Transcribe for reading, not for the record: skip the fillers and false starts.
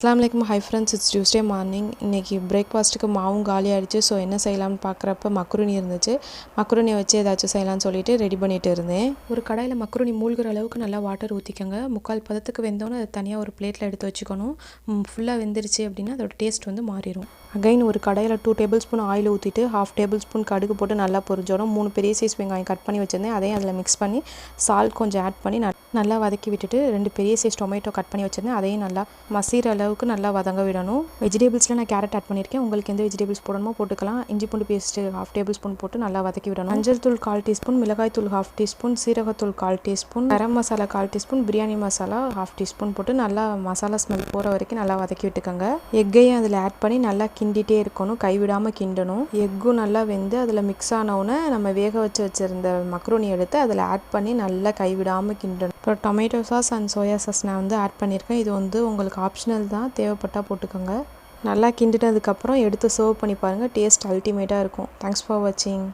அஸ்ஸலாமு hi friends, it's Tuesday morning. இன்றைக்கி பிரேக்ஃபாஸ்ட்டுக்கு மாவும் காலி ஆகிடுச்சு. ஸோ என்ன செய்யலாம்னு பார்க்குறப்ப மக்ருனி இருந்துச்சு. மக்ருனியை வச்சு ஏதாச்சும் செய்யலாம்னு சொல்லிட்டு ரெடி பண்ணிகிட்டு இருந்தேன். ஒரு கடாயில் மக்ருனி மூழ்கிற அளவுக்கு நல்லா வாட்டர் ஊற்றிக்கோங்க. 3/4 பதத்துக்கு வெந்தோன்னு அதை தனியாக ஒரு பிளேட்டில் எடுத்து வச்சுக்கணும். ஃபுல்லாக வெந்துருச்சு அப்படின்னா அதோட டேஸ்ட் வந்து மாறிடும். அகைன் ஒரு கடாயில் 2 டேபிள் ஸ்பூன் ஆயில் ஊற்றிட்டு 1/2 டேபிள் ஸ்பூன் கடுகு போட்டு நல்லா பொரிஞ்சோடும். 3 பெரிய சைஸ் வெங்காயம் கட் பண்ணி வச்சுருந்தேன். அதையும் அதில் மிக்ஸ் பண்ணி சால்ட் கொஞ்சம் ஆட் பண்ணி நல்லா வதக்கி விட்டுட்டு 2 பெரிய சைஸ் டொமேட்டோ கட் பண்ணி வச்சுருந்தேன். அதையும் நல்லா மசிகிற அளவுக்கு நல்லா வதங்க விடணும். வெஜிடபிள்ஸில் நான் கேரட் ஆட் பண்ணியிருக்கேன். உங்களுக்கு எந்த வெஜிடபிள்ஸ் போடணுமோ போட்டுக்கலாம். இஞ்சி பூண்டு பேஸ்ட்டு 1/2 டேபிள் ஸ்பூன் போட்டு நல்லா வதக்கி விடணும். மஞ்சள் தூள் 1/4 டீஸ்பூன், மிளகாய் தூள் 1/2 டீஸ்பூன், சீரகத்தூள் 1/4 teaspoon, garam masala 1/4 teaspoon, biryani masala 1/2 teaspoon போட்டு நல்லா மசாலா ஸ்மெல் போகிற வரைக்கும் நல்லா வதக்கி விட்டுக்கோங்க. எக்கையும் அதில் ஆட் பண்ணி நல்லா கிண்டிகிட்டே இருக்கணும். கைவிடாமல் கிண்டணும். எக்கும் நல்லா வெந்து அதில் மிக்ஸ் ஆனவுடனே நம்ம வேக வச்சுருந்த மக்ருனி எடுத்து அதில் ஆட் பண்ணி நல்லா கைவிடாமல் கிண்டணும். அப்புறம் tomato sauce and soya sauce நான் வந்து ஆட் பண்ணியிருக்கேன். இது வந்து உங்களுக்கு ஆப்ஷனல் தான், தேவைப்பட்டால் போட்டுக்கோங்க. நல்லா கிண்டினதுக்கப்புறம் எடுத்து சர்வ் பண்ணி பாருங்கள். டேஸ்ட் அல்டிமேட்டாக இருக்கும். தேங்க்ஸ் ஃபார் வாட்சிங்.